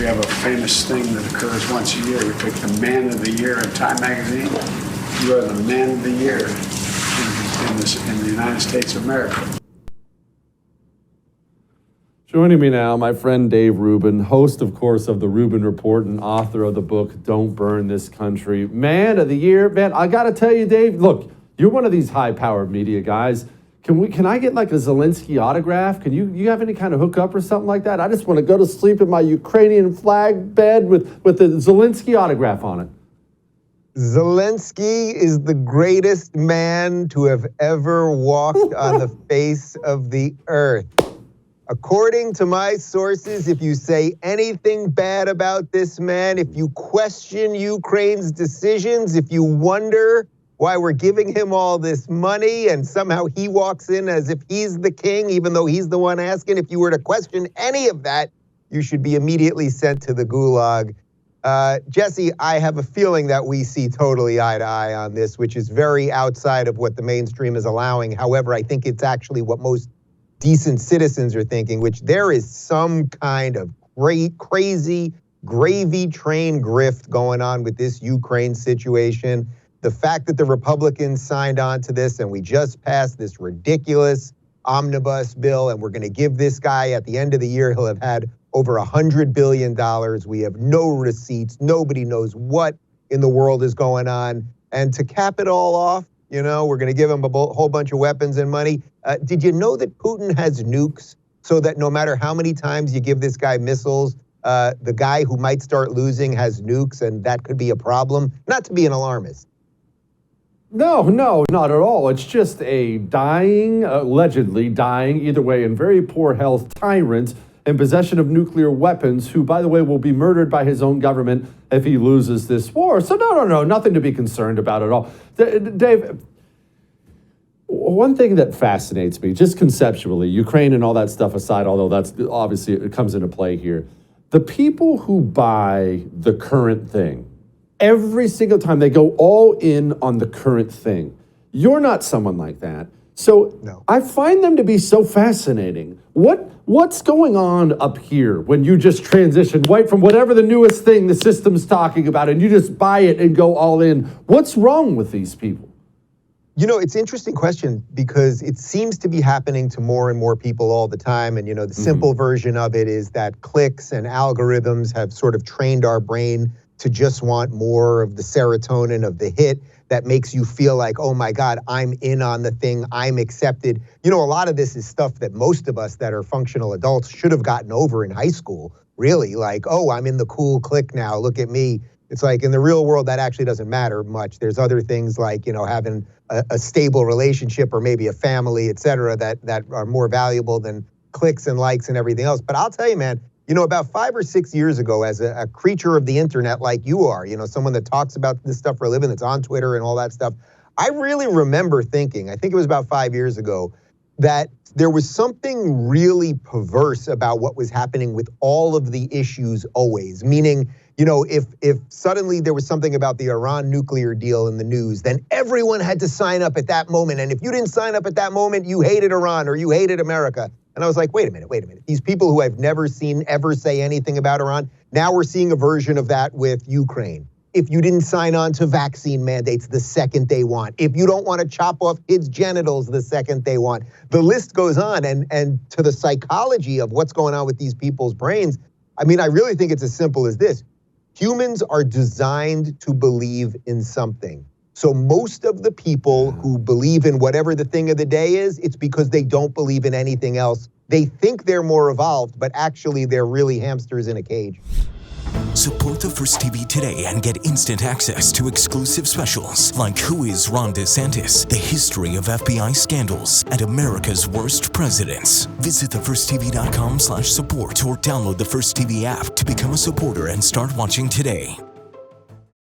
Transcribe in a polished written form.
We have a famous thing that occurs once a year. We pick the Man of the Year in Time Magazine. You are the Man of the Year in the United States of America. Joining me now, my friend Dave Rubin, host, of course, of the Rubin Report and author of the book, Don't Burn This Country. Man of the Year. Man, I got to tell you, Dave, look, you're one of these high-powered media guys. Can I get like a Zelensky autograph? Can you have any kind of hookup or something like that? I just want to go to sleep in my Ukrainian flag bed with the Zelensky autograph on it. Zelensky is the greatest man to have ever walked on the face of the earth. According to my sources, if you say anything bad about this man, if you question Ukraine's decisions, if you wonder why we're giving him all this money and somehow he walks in as if he's the king, even though he's the one asking, if you were to question any of that, you should be immediately sent to the gulag. Jesse, I have a feeling that we see totally eye to eye on this, which is very outside of what the mainstream is allowing. However, I think it's actually what most decent citizens are thinking, which there is some kind of crazy gravy train grift going on with this Ukraine situation. The fact that the Republicans signed on to this and we just passed this ridiculous omnibus bill and we're going to give this guy at the end of the year, he'll have had over $100 billion. We have no receipts. Nobody knows what in the world is going on. And to cap it all off, we're going to give him a whole bunch of weapons and money. Did you know that Putin has nukes so that no matter how many times you give this guy missiles, the guy who might start losing has nukes and that could be a problem? Not to be an alarmist. No, not at all. It's just a dying, allegedly dying, either way, in very poor health tyrant in possession of nuclear weapons, who, by the way, will be murdered by his own government if he loses this war. So no, nothing to be concerned about at all. Dave, one thing that fascinates me, just conceptually, Ukraine and all that stuff aside, although that's obviously, it comes into play here, the people who buy the current thing, every single time they go all in on the current thing. You're not someone like that. So no. I find them to be so fascinating. What's going on up here when you just transition right from whatever the newest thing the system's talking about and you just buy it and go all in? What's wrong with these people? It's an interesting question because it seems to be happening to more and more people all the time. And, the simple version of it is that clicks and algorithms have sort of trained our brain to just want more of the serotonin of the hit that makes you feel like, oh my God, I'm in on the thing, I'm accepted. A lot of this is stuff that most of us that are functional adults should have gotten over in high school, really. Like, oh, I'm in the cool clique now, look at me. It's like in the real world, that actually doesn't matter much. There's other things like, having a stable relationship or maybe a family, et cetera, that are more valuable than clicks and likes and everything else. But I'll tell you, man, about 5 or 6 years ago, as a creature of the internet like you are, someone that talks about this stuff for a living, that's on Twitter and all that stuff, I really remember thinking, I think it was about 5 years ago, that there was something really perverse about what was happening with all of the issues always. Meaning, if suddenly there was something about the Iran nuclear deal in the news, then everyone had to sign up at that moment. And if you didn't sign up at that moment, you hated Iran or you hated America. And I was like, wait a minute. These people who I've never seen ever say anything about Iran, now we're seeing a version of that with Ukraine. If you didn't sign on to vaccine mandates the second they want, if you don't want to chop off kids' genitals the second they want, the list goes on. And to the psychology of what's going on with these people's brains, I really think it's as simple as this. Humans are designed to believe in something. So most of the people who believe in whatever the thing of the day is, it's because they don't believe in anything else. They think they're more evolved, but actually they're really hamsters in a cage. Support the First TV today and get instant access to exclusive specials like Who is Ron DeSantis, the history of FBI scandals, and America's worst presidents. Visit thefirsttv.com/support or download the First TV app to become a supporter and start watching today.